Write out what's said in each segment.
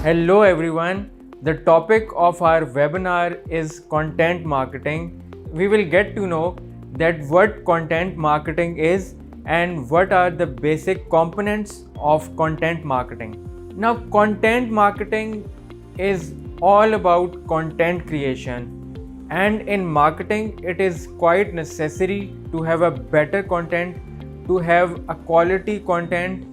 Hello everyone. The topic of our webinar is content marketing. We will get to know that what content marketing is and what are the basic components of content marketing. Now, content marketing is all about content creation, and in marketing it is quite necessary to have a better content, to have a quality content,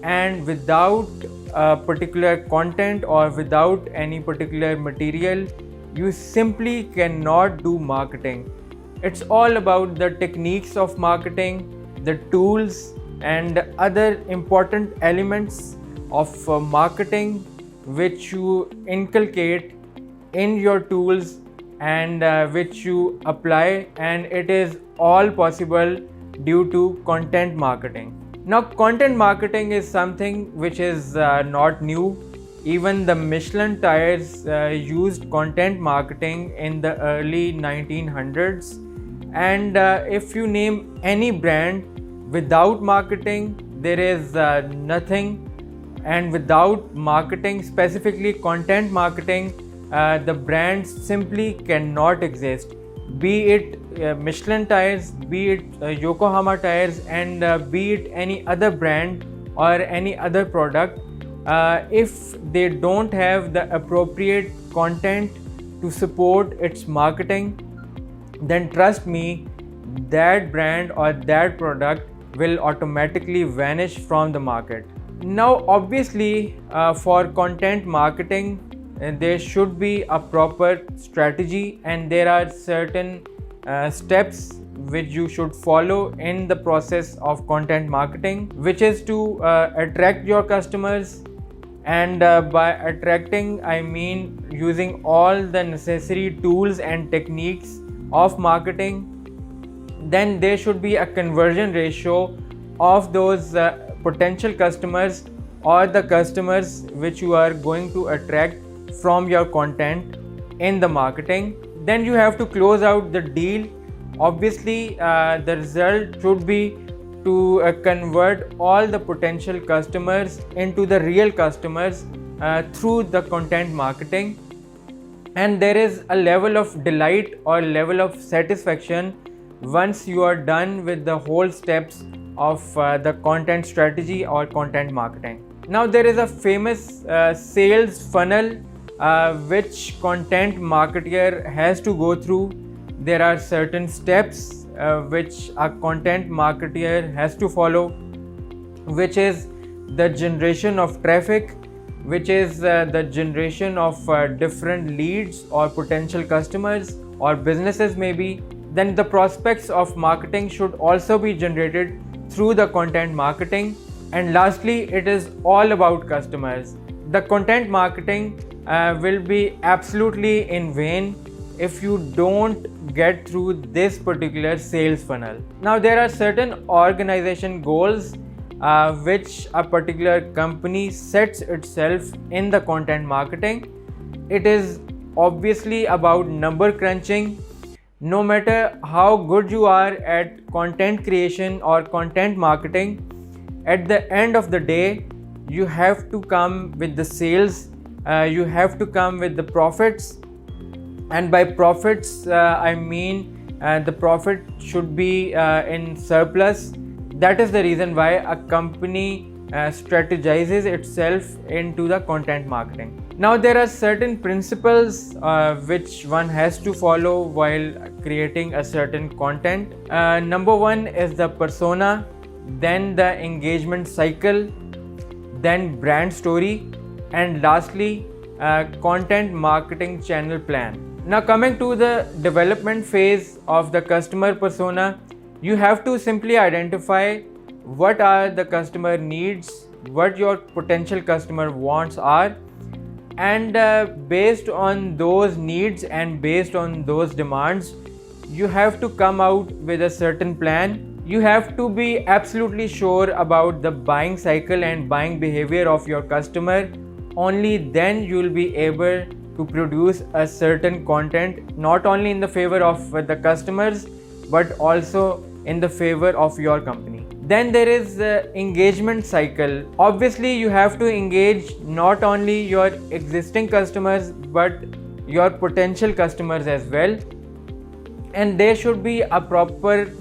and without a particular content or without any particular material, you simply cannot do marketing. It's all about the techniques of marketing, the tools, and other important elements of marketing which you inculcate in your tools and which you apply, and it is all possible due to content marketing. Now, content marketing is something which is not new. Even the Michelin tires used content marketing in the early 1900s. And if you name any brand, without marketing, there is nothing. And without marketing, specifically content marketing, the brands simply cannot exist. Be it Michelin tires, be it Yokohama tires, and be it any other brand or any other product, if they don't have the appropriate content to support its marketing, then trust me, that brand or that product will automatically vanish from the market. Now, obviously, for content marketing, there should be a proper strategy, and there are certain steps which you should follow in the process of content marketing, which is to attract your customers. And by attracting, I mean using all the necessary tools and techniques of marketing. Then there should be a conversion ratio of those potential customers or the customers which you are going to attract from your content in the marketing. Then you have to close out the deal. Obviously, the result should be to convert all the potential customers into the real customers through the content marketing. And there is a level of delight or level of satisfaction once you are done with the whole steps of the content strategy or content marketing. Now, there is a famous sales funnel which content marketer has to go through. There are certain steps which a content marketer has to follow, which is the generation of traffic, which is the generation of different leads or potential customers or businesses maybe. Then the prospects of marketing should also be generated through the content marketing. And lastly, it is all about customers. The content marketing will be absolutely in vain if you don't get through this particular sales funnel. Now, there are certain organization goals which a particular company sets itself in the content marketing. It is obviously about number crunching. No matter how good you are at content creation or content marketing, at the end of the day, you have to come with the sales, you have to come with the profits. And by profits, I mean the profit should be in surplus. That is the reason why a company strategizes itself into the content marketing. Now, there are certain principles which one has to follow while creating a certain content. Number one is the persona, then the engagement cycle, then brand story, and lastly, content marketing channel plan. Now, coming to the development phase of the customer persona, you have to simply identify what are the customer needs, what your potential customer wants are, and based on those needs and based on those demands, you have to come out with a certain plan. You have to be absolutely sure about the buying cycle and buying behavior of your customer. Only then you will be able to produce a certain content, not only in the favor of the customers but also in the favor of your company. Then there is engagement cycle. Obviously you have to engage not only your existing customers but your potential customers as well, and there should be a proper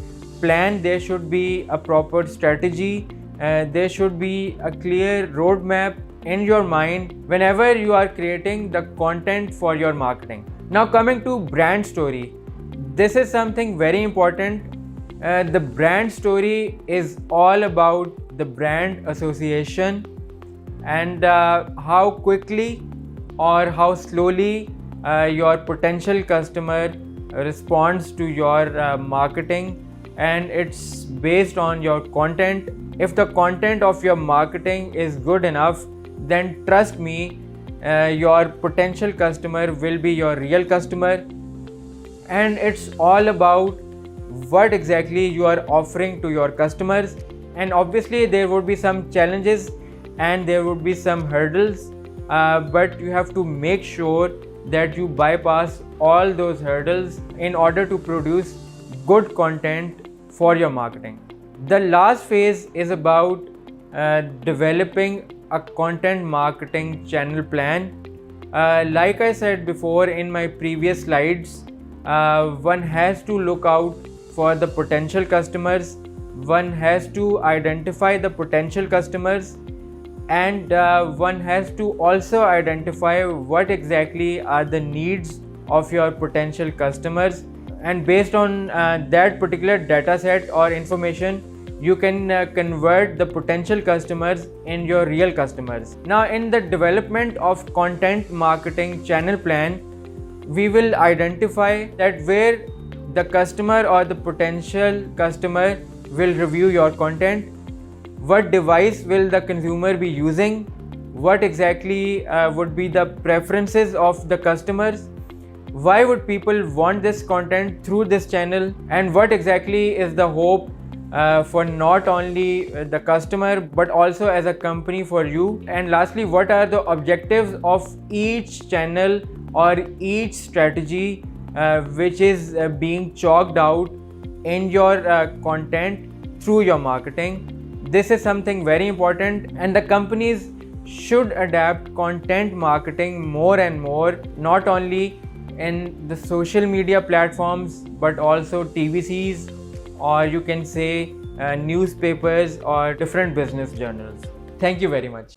plan, there should be a proper strategy, there should be a clear roadmap in your mind whenever you are creating the content for your marketing. Now coming to brand story, this is something very important. The brand story is all about the brand association and how quickly or how slowly your potential customer responds to your marketing, and it's based on your content. If the content of your marketing is good enough, then trust me, your potential customer will be your real customer. And it's all about what exactly you are offering to your customers. And obviously there would be some challenges and there would be some hurdles, but you have to make sure that you bypass all those hurdles in order to produce good content for your marketing. The last phase is about developing a content marketing channel plan. Like I said before in my previous slides, one has to look out for the potential customers, one has to identify the potential customers, and one has to also identify what exactly are the needs of your potential customers, and based on that particular data set or information, you can convert the potential customers in your real customers. Now in the development of content marketing channel plan, we will identify that where the customer or the potential customer will review your content, what device will the consumer be using, what exactly would be the preferences of the customers, why would people want this content through this channel, and what exactly is the hope for not only the customer but also as a company for you, and lastly what are the objectives of each channel or each strategy which is being chalked out in your content through your marketing. This is something very important, and the companies should adapt content marketing more and more, not only in the social media platforms but also TVCs, or you can say newspapers or different business journals. Thank you very much.